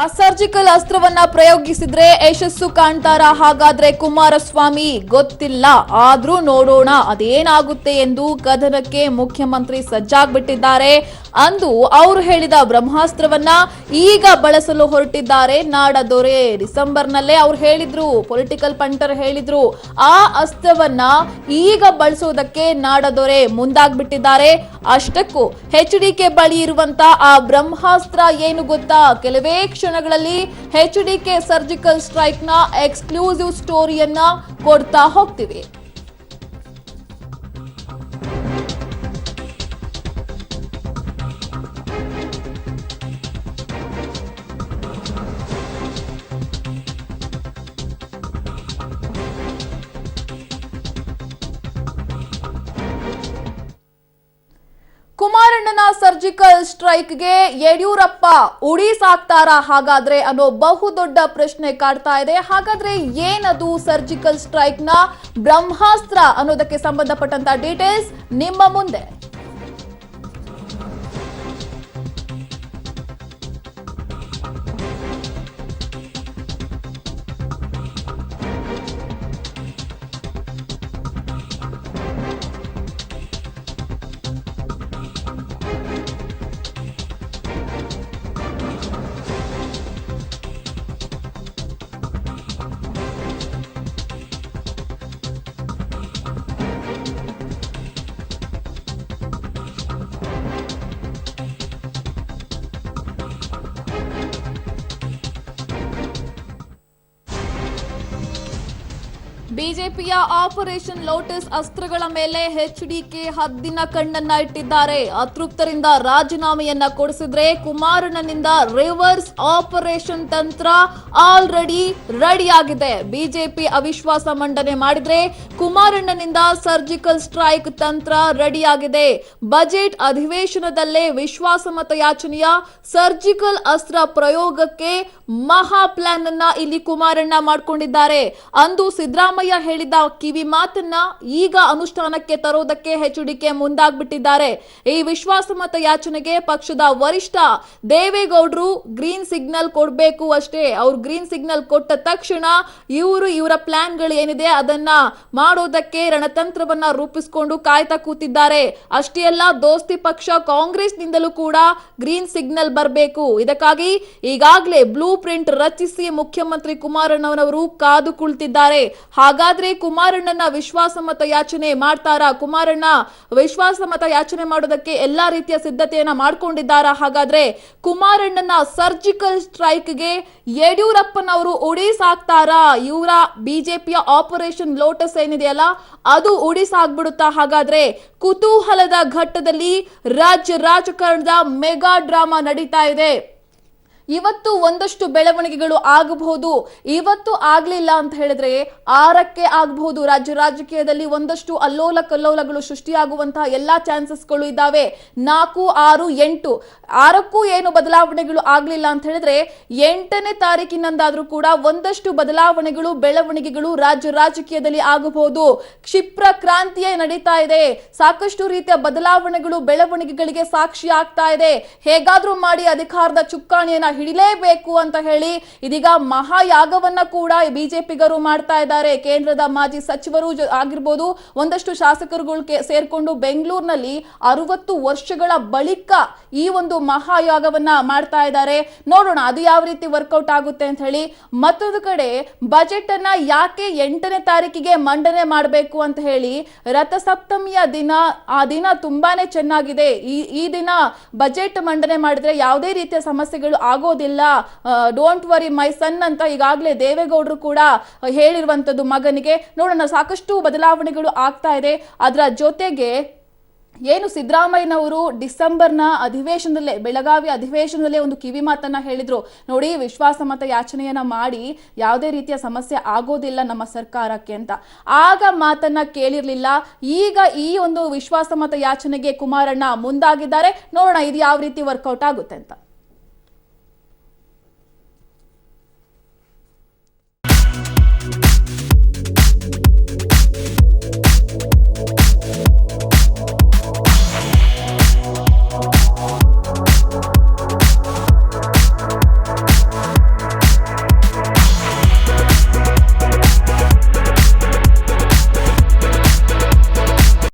ಆ ಸರ್ಜಿಕಲ್ ಅಸ್ತ್ರವನ್ನ ಪ್ರಯೋಗಿಸಿದ್ರೆ ಯಶಸ್ಸು ಕಾಣ್ತಾರ? ಹಾಗಾದ್ರೆ ಕುಮಾರಸ್ವಾಮಿ ಗೊತ್ತಿಲ್ಲ, ಆದ್ರೂ ನೋಡೋಣ ಅದೇನಾಗುತ್ತೆ ಎಂದು ಕದನಕ್ಕೆ ಮುಖ್ಯಮಂತ್ರಿ ಸಜ್ಜಾಗ್ಬಿಟ್ಟಿದ್ದಾರೆ. ಅಂದು ಅವರು ಹೇಳಿದ ಬ್ರಹ್ಮಾಸ್ತ್ರವನ್ನ ಈಗ ಬಳಸಲು ಹೊರಟಿದ್ದಾರೆ ನಾಡದೊರೆ. ಡಿಸೆಂಬರ್ನಲ್ಲೇ ಅವ್ರು ಹೇಳಿದ್ರು, ಪೊಲಿಟಿಕಲ್ ಪಂಟರ್ ಹೇಳಿದ್ರು, ಆ ಅಸ್ತ್ರವನ್ನ ಈಗ ಬಳಸೋದಕ್ಕೆ ನಾಡದೊರೆ ಮುಂದಾಗ್ಬಿಟ್ಟಿದ್ದಾರೆ. ಅಷ್ಟಕ್ಕೂ HDK ಬಳಿ ಇರುವಂತ ಆ ಬ್ರಹ್ಮಾಸ್ತ್ರ ಏನು ಗೊತ್ತಾ? ಕೆಲವೇ ಕ್ಷಣಗಳಲ್ಲಿ HDK ಸರ್ಜಿಕಲ್ ಸ್ಟ್ರೈಕ್ ನ ಎಕ್ಸ್ಕ್ಲೂಸಿವ್ ಸ್ಟೋರಿಯನ್ನ ಕೊಡ್ತಾ ಹೋಗ್ತೀವಿ. ಕುಮಾರಣ್ಣನ ಸರ್ಜಿಕಲ್ ಸ್ಟ್ರೈಕ್ಗೆ ಯಡಿಯೂರಪ್ಪ ಉಡಿಸಾಕ್ತಾರಾ ಹಾಗಾದ್ರೆ ಅನ್ನೋ ಬಹುದೊಡ್ಡ ಪ್ರಶ್ನೆ ಕಾಡ್ತಾ ಇದೆ. ಹಾಗಾದ್ರೆ ಏನದು ಸರ್ಜಿಕಲ್ ಸ್ಟ್ರೈಕ್ ನ ಬ್ರಹ್ಮಾಸ್ತ್ರ ಅನ್ನೋದಕ್ಕೆ ಸಂಬಂಧಪಟ್ಟಂತ ಡೀಟೇಲ್ಸ್ ನಿಮ್ಮ ಮುಂದೆ. ಬಿಜೆಪಿಯ ಆಪರೇಷನ್ ಲೋಟಸ್ ಅಸ್ತ್ರಗಳ ಮೇಲೆ HDK ಹದ್ದಿನ ಕಣ್ಣನ್ನ ಇಟ್ಟಿದ್ದಾರೆ. ಅತೃಪ್ತರಿಂದ ರಾಜೀನಾಮೆಯನ್ನ ಕೊಡಿಸಿದ್ರೆ ಕುಮಾರಣ್ಣನಿಂದ ರಿವರ್ಸ್ ಆಪರೇಷನ್ ತಂತ್ರ ಆಲ್ರೆಡಿ ರೆಡಿಯಾಗಿದೆ. ಬಿಜೆಪಿ ಅವಿಶ್ವಾಸ ಮಂಡನೆ ಮಾಡಿದ್ರೆ ಕುಮಾರಣ್ಣನಿಂದ ಸರ್ಜಿಕಲ್ ಸ್ಟ್ರೈಕ್ ತಂತ್ರ ರೆಡಿಯಾಗಿದೆ. ಬಜೆಟ್ ಅಧಿವೇಶನದಲ್ಲೇ ವಿಶ್ವಾಸಮತ ಯಾಚನೆಯ ಸರ್ಜಿಕಲ್ ಅಸ್ತ್ರ ಪ್ರಯೋಗಕ್ಕೆ ಮಹಾ ಪ್ಲಾನ್ ಅನ್ನ ಇಲ್ಲಿ ಕುಮಾರಣ್ಣ ಮಾಡಿಕೊಂಡಿದ್ದಾರೆ. ಅಂದು ಸಿದ್ದರಾಮಯ್ಯ ಹೇಳಿದ ಕಿವಿ ಮಾತನ್ನ ಈಗ ಅನುಷ್ಠಾನಕ್ಕೆ ತರೋದಕ್ಕೆ HDK ಮುಂದಾಗ್ಬಿಟ್ಟಿದ್ದಾರೆ. ಈ ವಿಶ್ವಾಸಮತ ಯಾಚನೆಗೆ ಪಕ್ಷದ ವರಿಷ್ಠ ದೇವೇಗೌಡರು ಗ್ರೀನ್ ಸಿಗ್ನಲ್ ಕೊಡಬೇಕು ಅಷ್ಟೇ. ಅವ್ರು ಗ್ರೀನ್ ಸಿಗ್ನಲ್ ಕೊಟ್ಟ ತಕ್ಷಣ ಇವರ ಪ್ಲಾನ್ಗಳು ಏನಿದೆ ಅದನ್ನ ಮಾಡೋದಕ್ಕೆ ರಣತಂತ್ರವನ್ನ ರೂಪಿಸಿಕೊಂಡು ಕಾಯ್ತಾ ಕೂತಿದ್ದಾರೆ. ಅಷ್ಟೇ ಅಲ್ಲ, ದೋಸ್ತಿ ಪಕ್ಷ ಕಾಂಗ್ರೆಸ್ ನಿಂದಲೂ ಕೂಡ ಗ್ರೀನ್ ಸಿಗ್ನಲ್ ಬರಬೇಕು. ಇದಕ್ಕಾಗಿ ಈಗಾಗಲೇ ಬ್ಲೂ ಪ್ರಿಂಟ್ ರಚಿಸಿ ಮುಖ್ಯಮಂತ್ರಿ ಕುಮಾರಣ್ಣನವರು ಕಾದು ಕುಳಿತಿದ್ದಾರೆ. ಹಾಗಾದ್ರೆ ಕುಮಾರಣ್ಣನ ವಿಶ್ವಾಸಮತ ಯಾಚನೆ ಮಾಡ್ತಾರಾ? ಕುಮಾರಣ್ಣ ವಿಶ್ವಾಸಮತ ಯಾಚನೆ ಮಾಡೋದಕ್ಕೆ ಎಲ್ಲಾ ರೀತಿಯ ಸಿದ್ಧತೆಯನ್ನ ಮಾಡ್ಕೊಂಡಿದ್ದಾರಾ? ಹಾಗಾದ್ರೆ ಕುಮಾರಣ್ಣನ ಸರ್ಜಿಕಲ್ ಸ್ಟ್ರೈಕ್ಗೆ ಯಡಿಯೂರಪ್ಪನವರು ಉಡಿಸಾಕ್ತಾರಾ? ಇವರ ಬಿಜೆಪಿಯ ಆಪರೇಷನ್ ಲೋಟಸ್ ಏನಿದೆಯಲ್ಲ ಅದು ಉಡಿಸಾಗ್ಬಿಡುತ್ತಾ? ಹಾಗಾದ್ರೆ ಕುತೂಹಲದ ಘಟ್ಟದಲ್ಲಿ ರಾಜ್ಯ ರಾಜಕಾರಣದ ಮೆಗಾ ಡ್ರಾಮಾ ನಡೀತಾ ಇದೆ. ಇವತ್ತು ಒಂದಷ್ಟು ಬೆಳವಣಿಗೆಗಳು ಆಗಬಹುದು, ಇವತ್ತು ಆಗ್ಲಿಲ್ಲ ಅಂತ ಹೇಳಿದ್ರೆ 6ಕ್ಕೆ ಆಗಬಹುದು. ರಾಜ್ಯ ರಾಜಕೀಯದಲ್ಲಿ ಒಂದಷ್ಟು ಅಲ್ಲೋಲ ಕಲ್ಲೋಲಗಳು ಸೃಷ್ಟಿಯಾಗುವಂತಹ ಎಲ್ಲಾ ಚಾನ್ಸಸ್ಗಳು ಇದ್ದಾವೆ. 4, 6, 8 6ಕ್ಕೂ ಏನು ಬದಲಾವಣೆಗಳು ಆಗ್ಲಿಲ್ಲ ಅಂತ ಹೇಳಿದ್ರೆ 8ನೇ ತಾರೀಕಿನಂದಾದ್ರೂ ಕೂಡ ಒಂದಷ್ಟು ಬದಲಾವಣೆಗಳು ಬೆಳವಣಿಗೆಗಳು ರಾಜ್ಯ ರಾಜಕೀಯದಲ್ಲಿ ಆಗಬಹುದು. ಕ್ಷಿಪ್ರ ಕ್ರಾಂತಿಯೇ ನಡೀತಾ ಇದೆ. ಸಾಕಷ್ಟು ರೀತಿಯ ಬದಲಾವಣೆಗಳು ಬೆಳವಣಿಗೆಗಳಿಗೆ ಸಾಕ್ಷಿ ಆಗ್ತಾ ಇದೆ. ಹೇಗಾದ್ರೂ ಮಾಡಿ ಅಧಿಕಾರದ ಚುಕ್ಕಾಣಿಯನ್ನ ಹಿಡಿಲೇಬೇಕು ಅಂತ ಹೇಳಿ ಇದೀಗ ಮಹಾಯಾಗವನ್ನ ಕೂಡ ಬಿಜೆಪಿಗರು ಮಾಡ್ತಾ ಇದ್ದಾರೆ. ಕೇಂದ್ರದ ಮಾಜಿ ಸಚಿವರು ಆಗಿರ್ಬೋದು, ಒಂದಷ್ಟು ಶಾಸಕರುಗಳು ಸೇರ್ಕೊಂಡು ಬೆಂಗಳೂರಿನಲ್ಲಿ 60 ವರ್ಷಗಳ ಬಳಿಕ ಈ ಒಂದು ಮಹಾಯಾಗವನ್ನ ಮಾಡ್ತಾ ಇದ್ದಾರೆ. ನೋಡೋಣ ಅದು ಯಾವ ರೀತಿ ವರ್ಕೌಟ್ ಆಗುತ್ತೆ ಅಂತ ಹೇಳಿ. ಮತ್ತೊಂದು ಕಡೆ ಬಜೆಟ್ ಅನ್ನ ಯಾಕೆ 8ನೇ ತಾರೀಕಿಗೆ ಮಂಡನೆ ಮಾಡಬೇಕು ಅಂತ ಹೇಳಿ, ರಥಸಪ್ತಮಿಯ ದಿನ, ಆ ದಿನ ತುಂಬಾನೇ ಚೆನ್ನಾಗಿದೆ. ಈ ದಿನ ಬಜೆಟ್ ಮಂಡನೆ ಮಾಡಿದ್ರೆ ಯಾವುದೇ ರೀತಿಯ ಸಮಸ್ಯೆಗಳು ಆಗೋದಿಲ್ಲ, ಡೋಂಟ್ ವರಿ ಮೈ ಸನ್ ಅಂತ ಈಗಾಗಲೇ ದೇವೇಗೌಡರು ಕೂಡ ಹೇಳಿರುವಂತದ್ದು ಮಗನಿಗೆ. ನೋಡೋಣ, ಸಾಕಷ್ಟು ಬದಲಾವಣೆಗಳು ಆಗ್ತಾ ಇದೆ. ಅದರ ಜೊತೆಗೆ ಏನು ಸಿದ್ದರಾಮಯ್ಯನವರು ಡಿಸೆಂಬರ್ನ ಅಧಿವೇಶನದಲ್ಲೇ, ಬೆಳಗಾವಿ ಅಧಿವೇಶನದಲ್ಲೇ ಒಂದು ಕಿವಿ ಮಾತನ್ನ ಹೇಳಿದ್ರು, ನೋಡಿ ವಿಶ್ವಾಸಮತ ಯಾಚನೆಯನ್ನ ಮಾಡಿ ಯಾವುದೇ ರೀತಿಯ ಸಮಸ್ಯೆ ಆಗೋದಿಲ್ಲ ನಮ್ಮ ಸರ್ಕಾರಕ್ಕೆ ಅಂತ. ಆಗ ಮಾತನ್ನ ಕೇಳಿರ್ಲಿಲ್ಲ. ಈಗ ಈ ಒಂದು ವಿಶ್ವಾಸಮತ ಯಾಚನೆಗೆ ಕುಮಾರಣ್ಣ ಮುಂದಾಗಿದ್ದಾರೆ. ನೋಡೋಣ ಇದು ಯಾವ ರೀತಿ ವರ್ಕೌಟ್ ಆಗುತ್ತೆ ಅಂತ.